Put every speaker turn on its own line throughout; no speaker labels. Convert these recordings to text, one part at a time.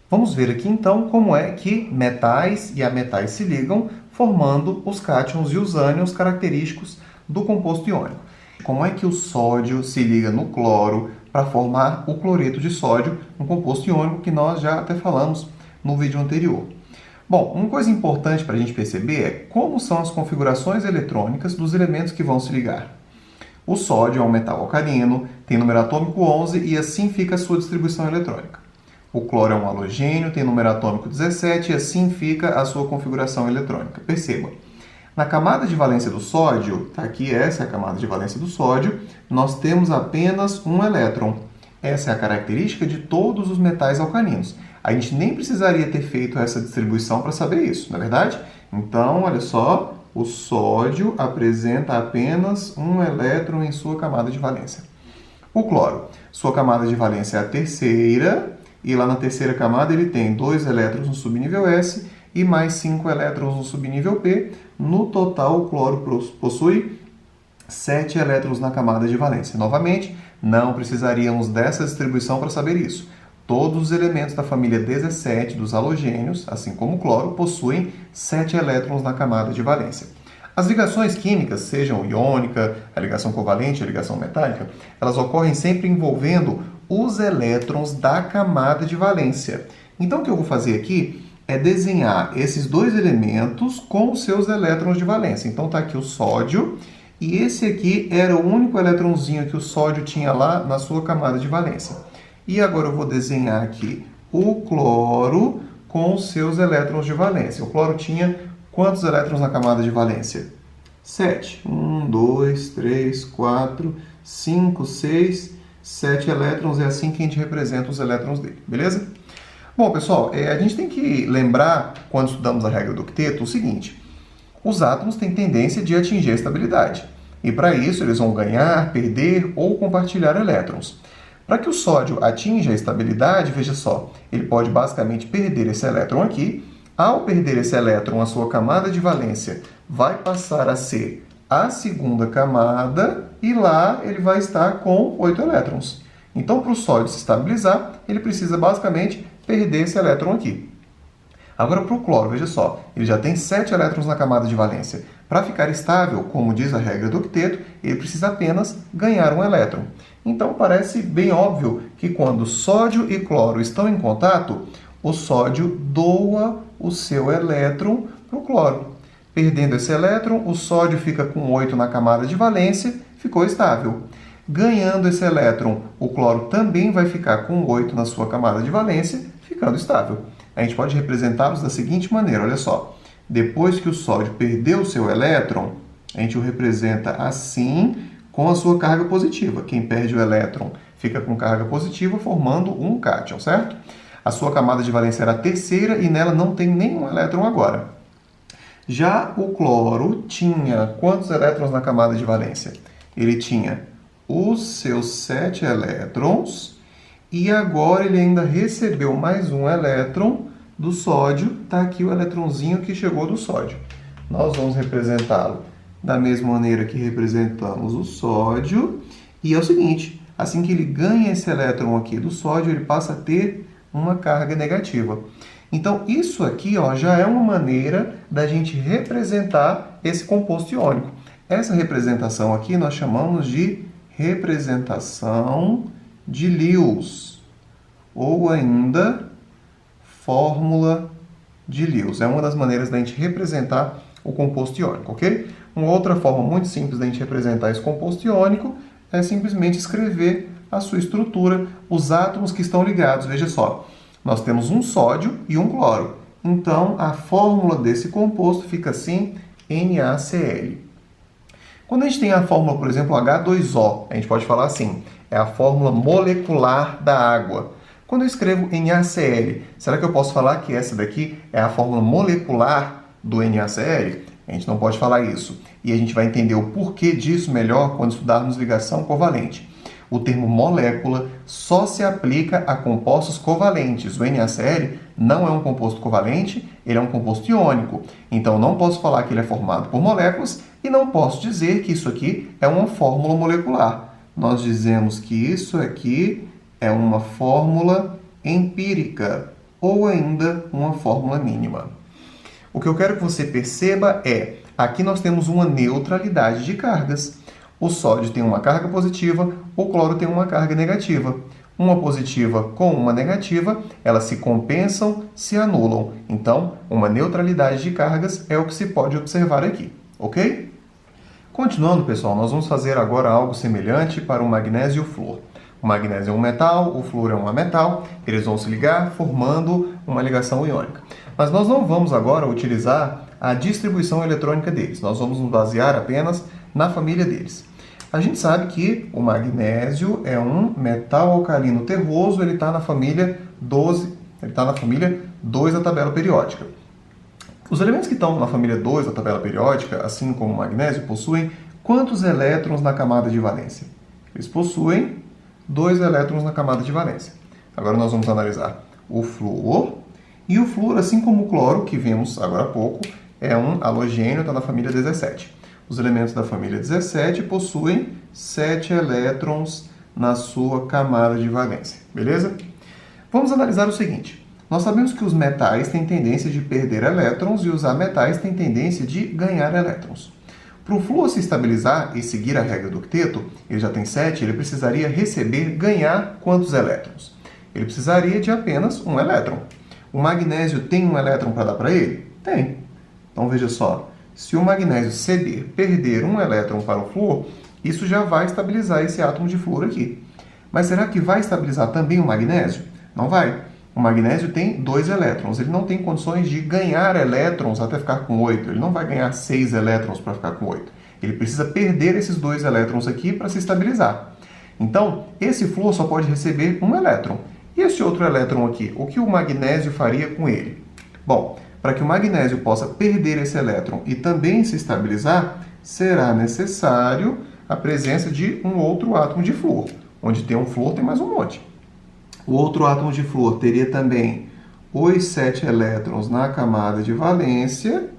Vamos ver aqui então como é que metais e ametais se ligam, formando os cátions e os ânions característicos do composto iônico. Como é que o sódio se liga no cloro para formar o cloreto de sódio, um composto iônico que nós já até falamos no vídeo anterior. Bom, uma coisa importante para a gente perceber é como são as configurações eletrônicas dos elementos que vão se ligar. O sódio é um metal alcalino, tem número atômico 11 e assim fica a sua distribuição eletrônica. O cloro é um halogênio, tem número atômico 17 e assim fica a sua configuração eletrônica. Perceba, na camada de valência do sódio, tá aqui, essa é a camada de valência do sódio, nós temos apenas um elétron. Essa é a característica de todos os metais alcalinos. A gente nem precisaria ter feito essa distribuição para saber isso, não é verdade? Então, olha só, o sódio apresenta apenas um elétron em sua camada de valência. O cloro, sua camada de valência é a terceira, e lá na terceira camada ele tem 2 elétrons no subnível S e mais 5 elétrons no subnível P. No total, o cloro possui 7 elétrons na camada de valência. Novamente, não precisaríamos dessa distribuição para saber isso. Todos os elementos da família 17 dos halogênios, assim como o cloro, possuem 7 elétrons na camada de valência. As ligações químicas, sejam iônica, a ligação covalente, a ligação metálica, elas ocorrem sempre envolvendo os elétrons da camada de valência. Então, o que eu vou fazer aqui é desenhar esses dois elementos com os seus elétrons de valência. Então, está aqui o sódio, e esse aqui era o único elétronzinho que o sódio tinha lá na sua camada de valência. E agora eu vou desenhar aqui o cloro com os seus elétrons de valência. O cloro tinha quantos elétrons na camada de valência? 7. 1, 2, 3, 4, 5, 6, 7 elétrons. É assim que a gente representa os elétrons dele, beleza? Bom, pessoal, a gente tem que lembrar, quando estudamos a regra do octeto, o seguinte. Os átomos têm tendência de atingir a estabilidade. E para isso eles vão ganhar, perder ou compartilhar elétrons. Para que o sódio atinja a estabilidade, veja só, ele pode basicamente perder esse elétron aqui. Ao perder esse elétron, a sua camada de valência vai passar a ser a segunda camada e lá ele vai estar com 8 elétrons. Então, para o sódio se estabilizar, ele precisa basicamente perder esse elétron aqui. Agora, para o cloro, veja só, ele já tem 7 elétrons na camada de valência. Para ficar estável, como diz a regra do octeto, ele precisa apenas ganhar um elétron. Então, parece bem óbvio que quando sódio e cloro estão em contato, o sódio doa o seu elétron para o cloro. Perdendo esse elétron, o sódio fica com 8 na camada de valência, ficou estável. Ganhando esse elétron, o cloro também vai ficar com 8 na sua camada de valência, ficando estável. A gente pode representá-los da seguinte maneira, olha só. Depois que o sódio perdeu o seu elétron, a gente o representa assim, com a sua carga positiva. Quem perde o elétron fica com carga positiva, formando um cátion, certo? A sua camada de valência era a terceira e nela não tem nenhum elétron agora. Já o cloro tinha quantos elétrons na camada de valência? Ele tinha os seus 7 elétrons e agora ele ainda recebeu mais um elétron do sódio. Está aqui o eletronzinho que chegou do sódio. Nós vamos representá-lo da mesma maneira que representamos o sódio. E é o seguinte, assim que ele ganha esse elétron aqui do sódio, ele passa a ter uma carga negativa. Então, isso aqui já é uma maneira da gente representar esse composto iônico. Essa representação aqui nós chamamos de representação de Lewis, ou ainda fórmula de Lewis. É uma das maneiras da gente representar o composto iônico, ok? Uma outra forma muito simples da gente representar esse composto iônico é simplesmente escrever a sua estrutura, os átomos que estão ligados. Veja só, nós temos um sódio e um cloro. Então, a fórmula desse composto fica assim, NaCl. Quando a gente tem a fórmula, por exemplo, H2O, a gente pode falar assim, é a fórmula molecular da água. Quando eu escrevo NaCl, será que eu posso falar que essa daqui é a fórmula molecular do NaCl? A gente não pode falar isso. E a gente vai entender o porquê disso melhor quando estudarmos ligação covalente. O termo molécula só se aplica a compostos covalentes. O NaCl não é um composto covalente, ele é um composto iônico. Então, não posso falar que ele é formado por moléculas e não posso dizer que isso aqui é uma fórmula molecular. Nós dizemos que isso aqui é uma fórmula empírica. ou ainda uma fórmula mínima. O que eu quero que você perceba é, aqui nós temos uma neutralidade de cargas. O sódio tem uma carga positiva, o cloro tem uma carga negativa. Uma positiva com uma negativa, elas se compensam, se anulam. Então, uma neutralidade de cargas é o que se pode observar aqui, ok? Continuando, pessoal, nós vamos fazer agora algo semelhante para o magnésio e o flúor. O magnésio é um metal, o flúor é um ametal, eles vão se ligar formando uma ligação iônica. Mas nós não vamos agora utilizar a distribuição eletrônica deles, nós vamos nos basear apenas na família deles. A gente sabe que o magnésio é um metal alcalino terroso, ele está na família 12, ele está na família 2 da tabela periódica. Os elementos que estão na família 2 da tabela periódica, assim como o magnésio, possuem quantos elétrons na camada de valência? Eles possuem 2 elétrons na camada de valência. Agora nós vamos analisar o flúor. E o flúor, assim como o cloro, que vimos agora há pouco, é um halogênio, está na família 17. Os elementos da família 17 possuem 7 elétrons na sua camada de valência. Beleza? Vamos analisar o seguinte. Nós sabemos que os metais têm tendência de perder elétrons e os ametais têm tendência de ganhar elétrons. Para o flúor se estabilizar e seguir a regra do octeto, ele já tem 7, ele precisaria ganhar quantos elétrons? Ele precisaria de apenas um elétron. O magnésio tem um elétron para dar para ele? Tem. Então veja só, se o magnésio ceder, perder um elétron para o flúor, isso já vai estabilizar esse átomo de flúor aqui. Mas será que vai estabilizar também o magnésio? Não vai. O magnésio tem 2 elétrons, ele não tem condições de ganhar elétrons até ficar com 8, ele não vai ganhar 6 elétrons para ficar com 8. Ele precisa perder esses 2 elétrons aqui para se estabilizar. Então, esse flúor só pode receber um elétron. E esse outro elétron aqui, o que o magnésio faria com ele? Bom, para que o magnésio possa perder esse elétron e também se estabilizar, será necessário a presença de um outro átomo de flúor. Onde tem um flúor, tem mais um monte. O outro átomo de flúor teria também os 7 elétrons na camada de valência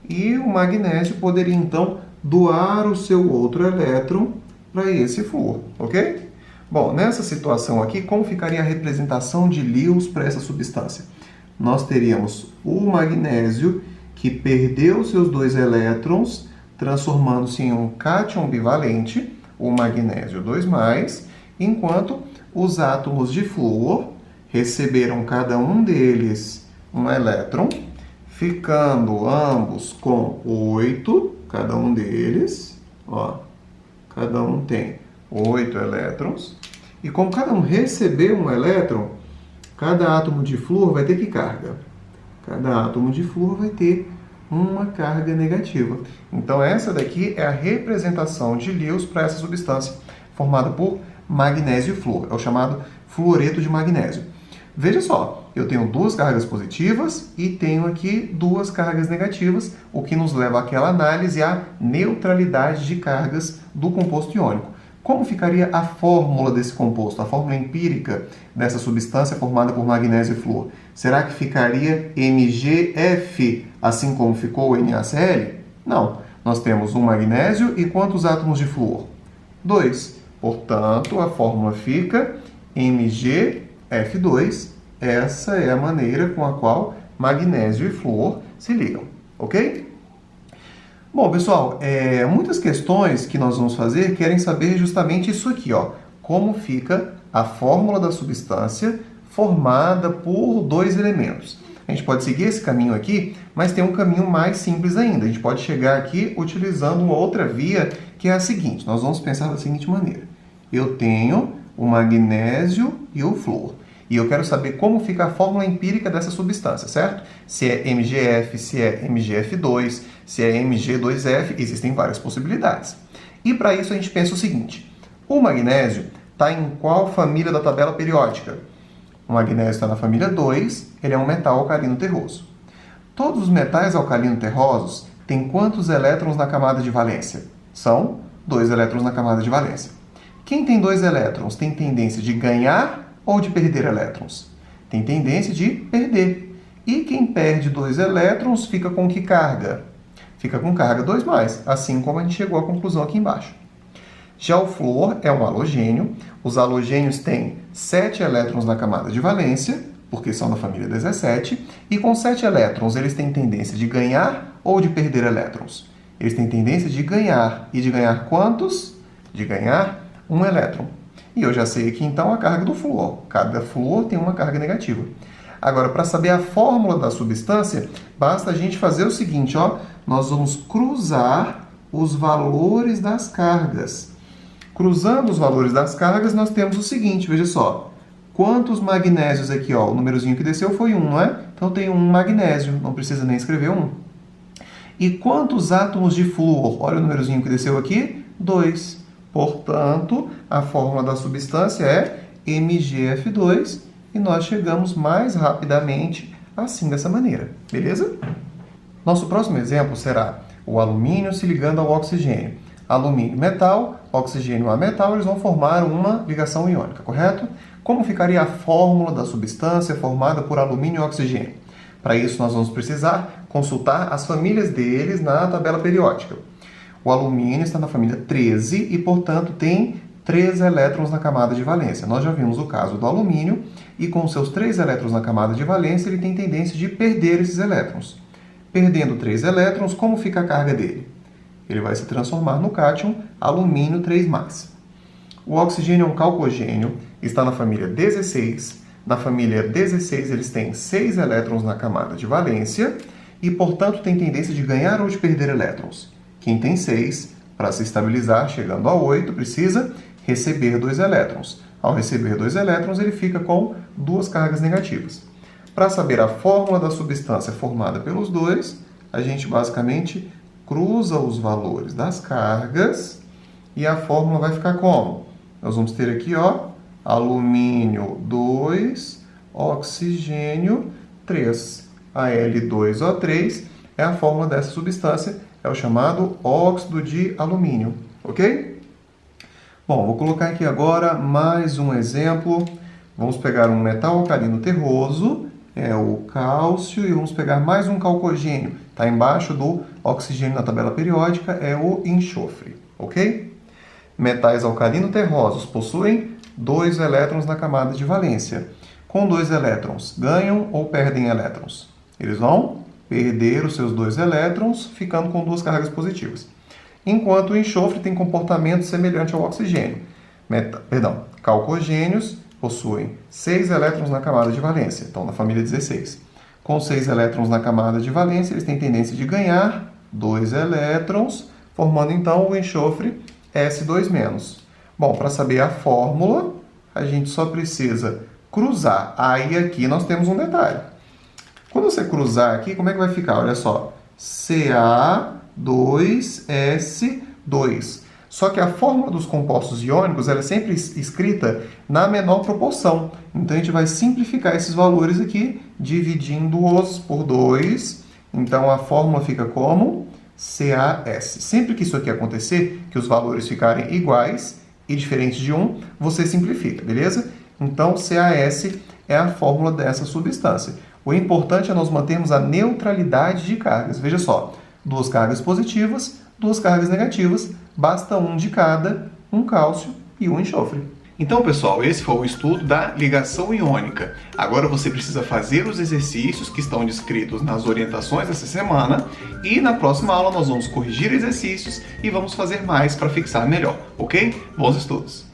e o magnésio poderia, então, doar o seu outro elétron para esse flúor, ok? Bom, nessa situação aqui, como ficaria a representação de Lewis para essa substância? Nós teríamos o magnésio que perdeu seus 2 elétrons, transformando-se em um cátion bivalente, o magnésio 2+, enquanto os átomos de flúor receberam cada um deles um elétron, ficando ambos com 8, cada um deles, ó, cada um tem 8 elétrons, e como cada um recebeu um elétron, cada átomo de flúor vai ter que carga? Cada átomo de flúor vai ter uma carga negativa. Então essa daqui é a representação de Lewis para essa substância, formada por magnésio e flúor. É o chamado fluoreto de magnésio. Veja só, eu tenho 2 cargas positivas e tenho aqui 2 cargas negativas, o que nos leva àquela análise à neutralidade de cargas do composto iônico. Como ficaria a fórmula desse composto, a fórmula empírica dessa substância formada por magnésio e flúor? Será que ficaria MgF, assim como ficou o NaCl? Não. Nós temos um magnésio e quantos átomos de flúor? 2. Portanto, a fórmula fica MgF2. Essa é a maneira com a qual magnésio e flúor se ligam, ok? Bom, pessoal, muitas questões que nós vamos fazer querem saber justamente isso aqui, ó, como fica a fórmula da substância formada por 2 elementos. A gente pode seguir esse caminho aqui, mas tem um caminho mais simples ainda. A gente pode chegar aqui utilizando uma outra via, que é a seguinte. Nós vamos pensar da seguinte maneira. Eu tenho o magnésio e o flúor. E eu quero saber como fica a fórmula empírica dessa substância, certo? Se é MgF, se é MgF2, se é Mg2F, existem várias possibilidades. E para isso a gente pensa o seguinte. O magnésio está em qual família da tabela periódica? O magnésio está na família 2, ele é um metal alcalino terroso. Todos os metais alcalino terrosos têm quantos elétrons na camada de valência? São 2 elétrons na camada de valência. Quem tem 2 elétrons tem tendência de ganhar ou de perder elétrons? Tem tendência de perder. E quem perde 2 elétrons fica com que carga? Fica com carga 2+, assim como a gente chegou à conclusão aqui embaixo. Já o flúor é um halogênio. Os halogênios têm 7 elétrons na camada de valência, porque são da família 17, e com 7 elétrons eles têm tendência de ganhar ou de perder elétrons? Eles têm tendência de ganhar. E de ganhar quantos? De ganhar um elétron. E eu já sei aqui então a carga do flúor. Cada flúor tem uma carga negativa. Agora, para saber a fórmula da substância, basta a gente fazer o seguinte, ó, nós vamos cruzar os valores das cargas. Cruzando os valores das cargas, nós temos o seguinte, veja só. Quantos magnésios aqui, ó? O númerozinho que desceu foi 1, não é? Então tem um magnésio, não precisa nem escrever 1. E quantos átomos de flúor? Olha o númerozinho que desceu aqui, 2. Portanto, a fórmula da substância é MgF2 e nós chegamos mais rapidamente assim, dessa maneira. Beleza? Nosso próximo exemplo será o alumínio se ligando ao oxigênio. Alumínio metal, oxigênio a metal, eles vão formar uma ligação iônica, correto? Como ficaria a fórmula da substância formada por alumínio e oxigênio? Para isso, nós vamos precisar consultar as famílias deles na tabela periódica. O alumínio está na família 13 e, portanto, tem 3 elétrons na camada de valência. Nós já vimos o caso do alumínio e, com seus 3 elétrons na camada de valência, ele tem tendência de perder esses elétrons. Perdendo 3 elétrons, como fica a carga dele? Ele vai se transformar no cátion alumínio 3+. O oxigênio é um calcogênio, está na família 16. Na família 16, eles têm 6 elétrons na camada de valência e, portanto, tem tendência de ganhar ou de perder elétrons. Quem tem 6, para se estabilizar, chegando a 8, precisa receber 2 elétrons. Ao receber 2 elétrons, ele fica com 2 cargas negativas. Para saber a fórmula da substância formada pelos dois, a gente basicamente cruza os valores das cargas e a fórmula vai ficar como? Nós vamos ter aqui, ó, alumínio 2, oxigênio 3. Al2O3 é a fórmula dessa substância, é o chamado óxido de alumínio, ok? Bom, vou colocar aqui agora mais um exemplo. Vamos pegar um metal alcalino terroso, é o cálcio, e vamos pegar mais um calcogênio. Está embaixo do oxigênio na tabela periódica, é o enxofre, ok? Metais alcalino-terrosos possuem 2 elétrons na camada de valência. Com 2 elétrons, ganham ou perdem elétrons? Eles vão perder os seus 2 elétrons, ficando com 2 cargas positivas. Enquanto o enxofre tem comportamento semelhante ao oxigênio. Calcogênios possuem 6 elétrons na camada de valência, então na família 16. Com 6 elétrons na camada de valência, eles têm tendência de ganhar 2 elétrons, formando então o enxofre S2-. Bom, para saber a fórmula, a gente só precisa cruzar. Aí aqui nós temos um detalhe. Quando você cruzar aqui, como é que vai ficar? Olha só, Ca2S2. Só que a fórmula dos compostos iônicos ela é sempre escrita na menor proporção. Então, a gente vai simplificar esses valores aqui, dividindo-os por 2. Então, a fórmula fica como CaS. Sempre que isso aqui acontecer, que os valores ficarem iguais e diferentes de 1, você simplifica, beleza? Então, CaS é a fórmula dessa substância. O importante é nós mantermos a neutralidade de cargas. Veja só, 2 cargas positivas, 2 cargas negativas, basta um de cada, um cálcio e um enxofre. Então, pessoal, esse foi o estudo da ligação iônica. Agora você precisa fazer os exercícios que estão descritos nas orientações dessa semana e na próxima aula nós vamos corrigir exercícios e vamos fazer mais para fixar melhor, ok? Bons estudos!